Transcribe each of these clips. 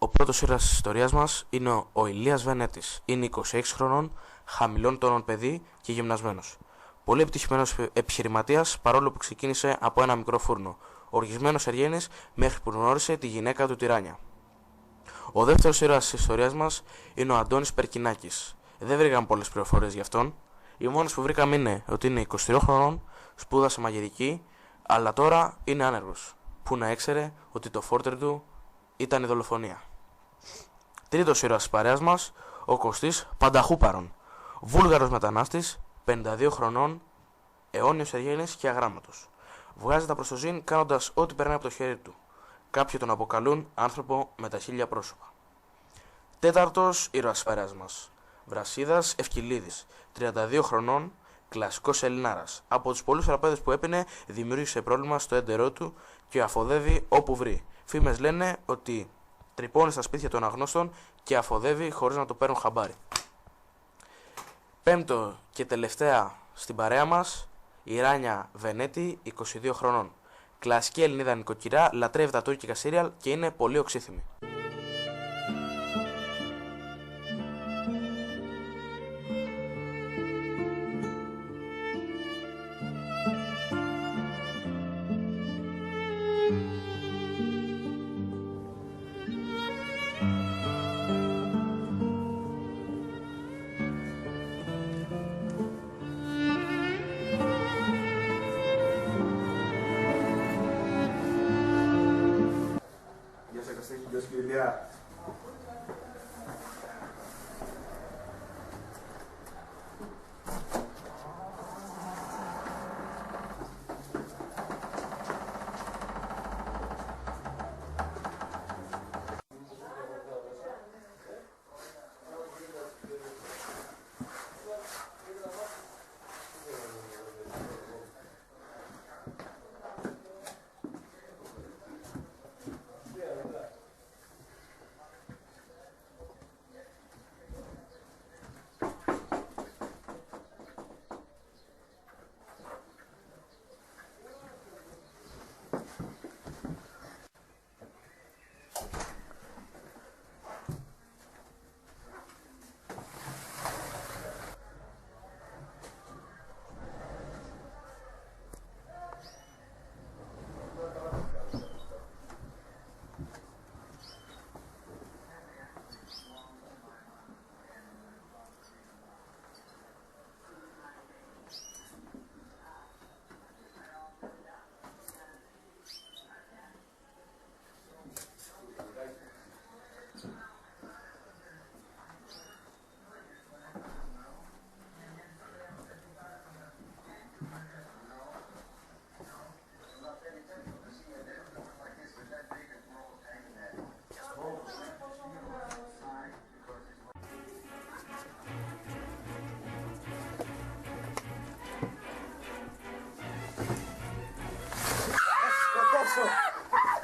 Ο πρώτος ήρωας της ιστορίας μας είναι ο Ηλίας Βενέτης. Είναι 26 χρονών, χαμηλών τόνων παιδί και γυμνασμένος. Πολύ επιτυχημένος επιχειρηματίας, παρόλο που ξεκίνησε από ένα μικρό φούρνο. Οργισμένος εργένης μέχρι που γνώρισε τη γυναίκα του, τη Ράνια. Ο δεύτερος ήρωας της ιστορίας μας είναι ο Αντώνης Περκινάκης. Δεν βρήκαμε πολλές πληροφορίες γι' αυτόν. Οι μόνες που βρήκαμε είναι ότι είναι 23 χρονών, σπούδασε μαγειρική, αλλά τώρα είναι άνεργος. Που να έξερε ότι το φόρτερ του ήταν η δολοφονία. Τρίτος ήρωας της παρέας μας, ο Κωστής Πανταχούπαρον. Βούλγαρος μετανάστης, 52 χρονών, αιώνιος εργένης και αγράμματος. Βγάζει τα προς το ζήν κάνοντας ό,τι περνάει από το χέρι του. Κάποιοι τον αποκαλούν άνθρωπο με τα 1000 πρόσωπα. Τέταρτος ήρωας της παρέας μας, Βρασίδας Ευκυλίδης, 32 χρονών, κλασικός Ελληνάρας. Από τους πολλούς ραπέδες που έπινε, δημιούργησε πρόβλημα στο έντερό του και αφοδεύει όπου βρει. Φήμες λένε ότι τρυπώνει στα σπίτια των αγνώστων και αφοδεύει χωρίς να το παίρνουν χαμπάρι. Πέμπτο και τελευταία στην παρέα μας, η Ράνια Βενέτη, 22 χρονών. Κλασική Ελληνίδα νοικοκυρά, λατρεύει τα τουρκικά σύριαλ και είναι πολύ οξύθυμη.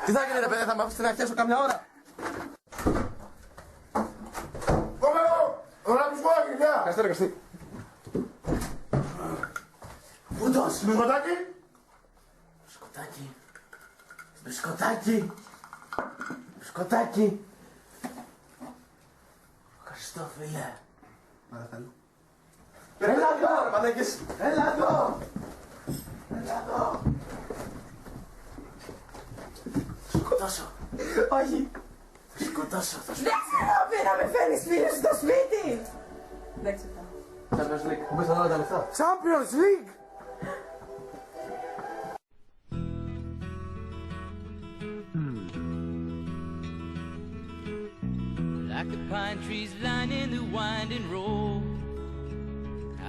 Τι θα γίνει ρε παιδί, θα με αφήσετε να χέσω καμιά ώρα. Ωραία που σκόαγε, γεια! Καστέ ρε Καστή. Πούτος, μπισκοτάκι! Μπισκοτάκι. Μπισκοτάκι. Μπισκοτάκι. Ευχαριστώ φίλε. Παρακαλώ. Έλα εδώ ρε μαλάκες. Έλα εδώ. Έλα εδώ. Σκοτώσω. Όχι. Θα σκοτώσω. Δεν ξέρω να με φέρνεις φίλους στο σπίτι. Δεν ξέρω. Champions League. Πού πες θα δω τα λεφτά. Champions League! Like the pine trees lining the winding road,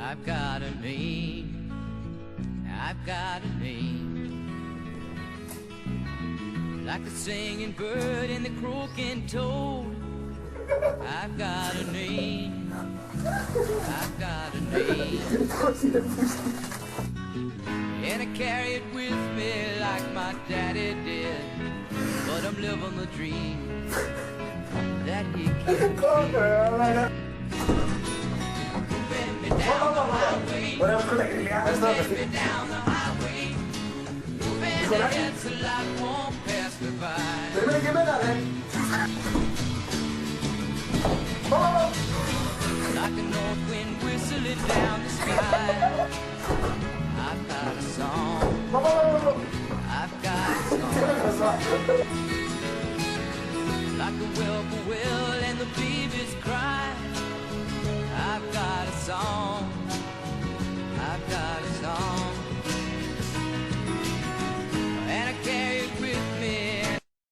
I've got a name, I've got a name. Like the singing bird and the croaking toad, I've got a name, I've got a name. And I carry it with me like my daddy did, but I'm living the dream that he can't Bend me down the highway, bend me down the highway, moving ahead so life won't pass me by. north wind whistling down the sky. I've got a song. I've got a song. Like the whippoorwill and the babies cry. I've got a song.